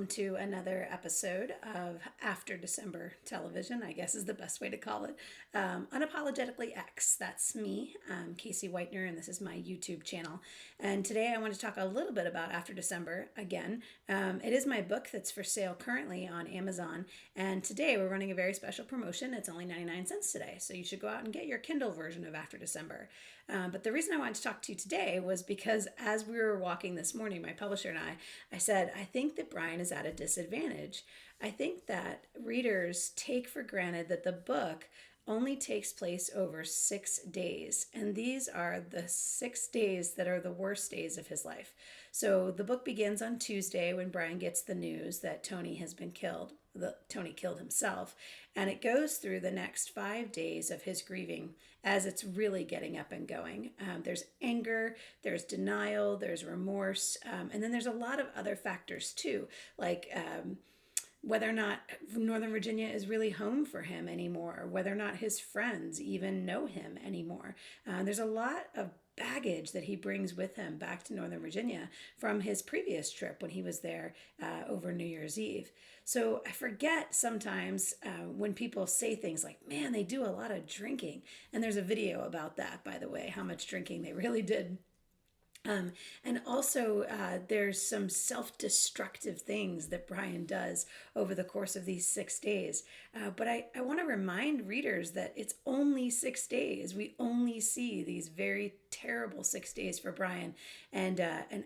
welcome to another episode of After December Television, I guess is the best way to call it. Unapologetically X, that's me. I'm Casey Whitener, and this is my YouTube channel. And today I want to talk a little bit about After December again. It is my book that's for sale currently on Amazon, and today we're running a very special promotion. It's only 99 cents today, so you should go out and get your Kindle version of After December. But the reason I wanted to talk to you today was because as we were walking this morning, my publisher and I said, I think that Brian is at a disadvantage. I think that readers take for granted that the book only takes place over 6 days. And these are the 6 days that are the worst days of his life. So the book begins on Tuesday when Brian gets the news that Tony has been killed. Tony killed himself. And it goes through the next 5 days of his grieving as it's really getting up and going. There's anger, there's denial, there's remorse, and then there's a lot of other factors too, like whether or not Northern Virginia is really home for him anymore, whether or not his friends even know him anymore. There's a lot of baggage that he brings with him back to Northern Virginia from his previous trip when he was there over New Year's Eve. So I forget sometimes when people say things like, man, they do a lot of drinking. And there's a video about that, by the way, how much drinking they really did. And also, there's some self-destructive things that Brian does over the course of these 6 days. But I want to remind readers that it's only 6 days. We only see these very terrible 6 days for Brian. And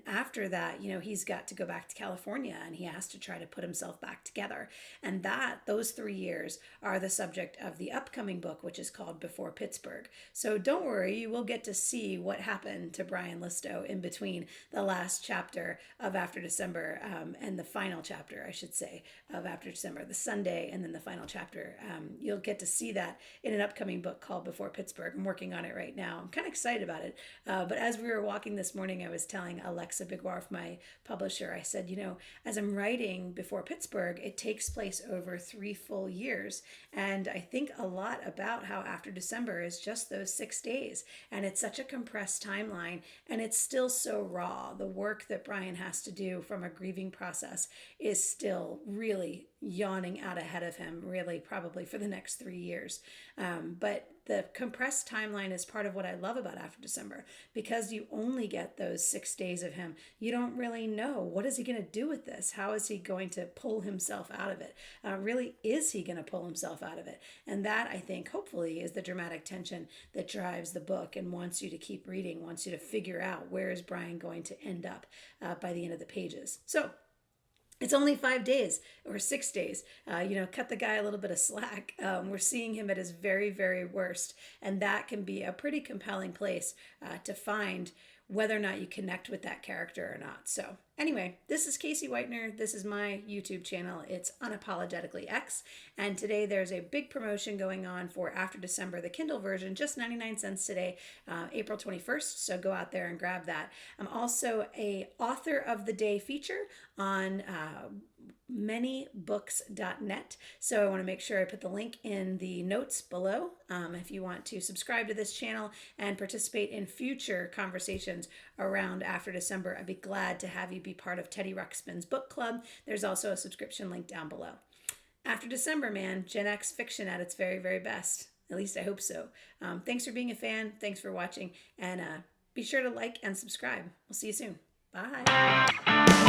after that, he's got to go back to California and he has to try to put himself back together. And those 3 years are the subject of the upcoming book, which is called Before Pittsburgh. So don't worry, you will get to see what happened to Brian Listow in between the last chapter of After December and the final chapter, I should say, of After December, the Sunday, and then the final chapter. You'll get to see that in an upcoming book called Before Pittsburgh. I'm working on it right now. I'm kind of excited about it. But as we were walking this morning, I was telling Alexa Bigwarf, my publisher, I said, as I'm writing Before Pittsburgh, it takes place over 3 full years. And I think a lot about how After December is just those 6 days. And it's such a compressed timeline, and it's still so raw. The work that Brian has to do from a grieving process is still really yawning out ahead of him, really probably for the next 3 years. But the compressed timeline is part of what I love about After December, because you only get those 6 days of him. You don't really know, what is he going to do with this? How is he going to pull himself out of it? Really, is he going to pull himself out of it? And that, I think, hopefully, is the dramatic tension that drives the book and wants you to keep reading, wants you to figure out where is Brian going to end up by the end of the pages. So it's only 5 days or 6 days. Cut the guy a little bit of slack. We're seeing him at his very, very worst. And that can be a pretty compelling place to find whether or not you connect with that character or not. So anyway, this is Casey Whitener. This is my YouTube channel. It's Unapologetically X. And today there's a big promotion going on for After December, the Kindle version, just 99 cents today, April 21st. So go out there and grab that. I'm also a Author of the Day feature on manybooks.net. So I want to make sure I put the link in the notes below if you want to subscribe to this channel and participate in future conversations around After December. I'd be glad to have you be part of Teddy Ruxpin's book club. There's also a subscription link down below. After December, man, Gen X fiction at its very, very best. At least I hope so. Thanks for being a fan. Thanks for watching. And be sure to like and subscribe. We'll see you soon. Bye.